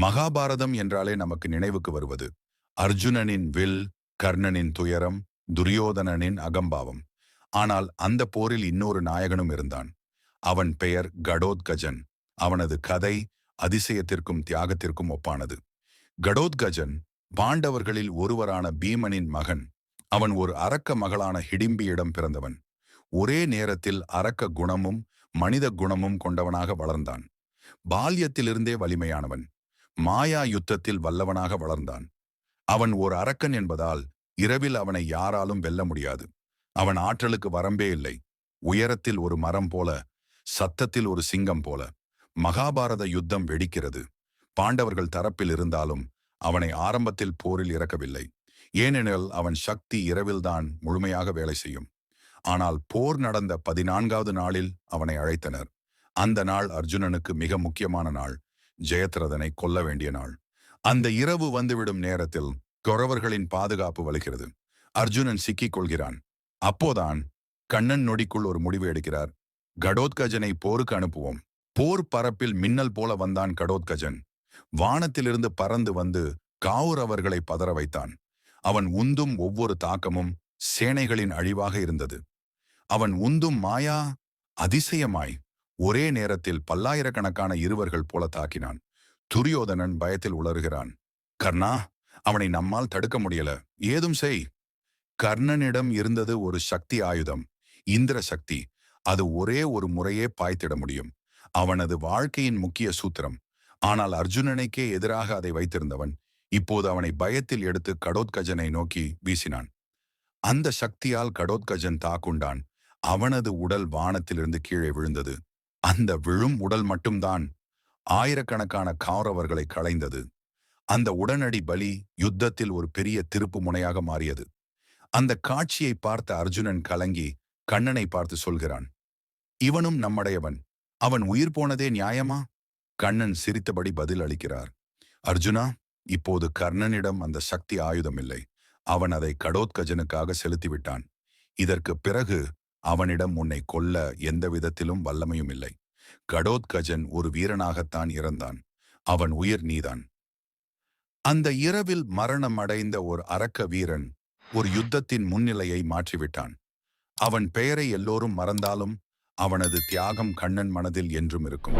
மகாபாரதம் என்றாலே நமக்கு நினைவுக்கு வருவது அர்ஜுனனின் வில், கர்ணனின் துயரம், துரியோதனனின் அகம்பாவம். ஆனால் அந்த போரில் இன்னொரு நாயகனும் இருந்தான். அவன் பெயர் கடோத்கஜன். அவனது கதை அதிசயத்திற்கும் தியாகத்திற்கும் ஒப்பானது. கடோத்கஜன் பாண்டவர்களில் ஒருவரான பீமனின் மகன். அவன் ஒரு அரக்க மகளான ஹிடிம்பியிடம் பிறந்தவன். ஒரே நேரத்தில் அரக்க குணமும் மனித குணமும் கொண்டவனாக வளர்ந்தான். பால்யத்திலிருந்தே வலிமையானவன். மாயா யுத்தத்தில் வல்லவனாக வளர்ந்தான். அவன் ஓர் அரக்கன் என்பதால் இரவில் அவனை யாராலும் வெல்ல முடியாது. அவன் ஆற்றலுக்கு வரம்பே இல்லை. உயரத்தில் ஒரு மரம் போல, சத்தத்தில் ஒரு சிங்கம் போல. மகாபாரத யுத்தம் வெடிக்கிறது. பாண்டவர்கள் தரப்பில் இருந்தாலும் அவனை ஆரம்பத்தில் போரில் இறக்கவில்லை. ஏனெனில் அவன் சக்தி இரவில்தான் முழுமையாக வேலை செய்யும். ஆனால் போர் நடந்த 14வது நாளில் அவனை அழைத்தனர். அந்த நாள் அர்ஜுனனுக்கு மிக முக்கியமான நாள். ஜெயத்ரதனை கொல்ல வேண்டிய நாள். அந்த இரவு வந்துவிடும் நேரத்தில் கௌரவர்களின் பாதுகாப்பு வலுகிறது. அர்ஜுனன் சிக்கிக் கொள்கிறான். அப்போதான் கண்ணன் நொடிக்குள் ஒரு முடிவு எடுக்கிறார். கடோத்கஜனை போருக்கு அனுப்புவோம். போர் பரப்பில் மின்னல் போல வந்தான் கடோத்கஜன். வானத்திலிருந்து பறந்து வந்து கௌரவர்களை பதற வைத்தான். அவன் உந்தும் ஒவ்வொரு தாக்கமும் சேனைகளின் அழிவாக இருந்தது. அவன் உந்தும் மாயா அதிசயமாய் ஒரே நேரத்தில் பல்லாயிரக்கணக்கான இருவர்கள் போல தாக்கினான். துரியோதனன் பயத்தில் உளறுகிறான். கர்ணா, அவனை நம்மால் தடுக்க முடியல. ஏதும் செய். கர்ணனிடம் இருந்தது ஒரு சக்தி ஆயுதம், இந்திர சக்தி. அது ஒரே ஒரு முறையே பாய்த்திட முடியும். அவனது வாழ்க்கையின் முக்கிய சூத்திரம். ஆனால் அர்ஜுனனுக்கே எதிராக அதை வைத்திருந்தவன் இப்போது அவனை பயத்தில் எடுத்து கடோத்கஜனை நோக்கி வீசினான். அந்த சக்தியால் கடோத்கஜன் தாக்குண்டான். அவனது உடல் வானத்திலிருந்து கீழே விழுந்தது. அந்த விழும் உடல் மட்டும்தான் ஆயிரக்கணக்கான கௌரவர்களை களைந்தது. அந்த உடனடி பலி யுத்தத்தில் ஒரு பெரிய திருப்பு முனையாக மாறியது. அந்த காட்சியை பார்த்த அர்ஜுனன் கலங்கி கண்ணனை பார்த்து சொல்கிறான், இவனும் நம்மடையவன். அவன் உயிர் போனதே நியாயமா? கண்ணன் சிரித்தபடி பதில் அளிக்கிறார். அர்ஜுனா, இப்போது கர்ணனிடம் அந்த சக்தி ஆயுதம் இல்லை. அவன் அதை கடோத்கஜனுக்காக செலுத்திவிட்டான். இதற்கு பிறகு அவனிடம் உன்னை கொல்ல எந்த விதத்திலும் வல்லமையும் இல்லை. கடோத்கஜன் ஒரு வீரனாகத்தான் இறந்தான். அவன் உயிர் நீதான். அந்த இரவில் மரணம் அடைந்த ஒரு அரக்க வீரன் ஒரு யுத்தத்தின் முன்னிலையை மாற்றிவிட்டான். அவன் பெயரை எல்லோரும் மறந்தாலும் அவனது தியாகம் கண்ணன் மனதில் என்றும் இருக்கும்.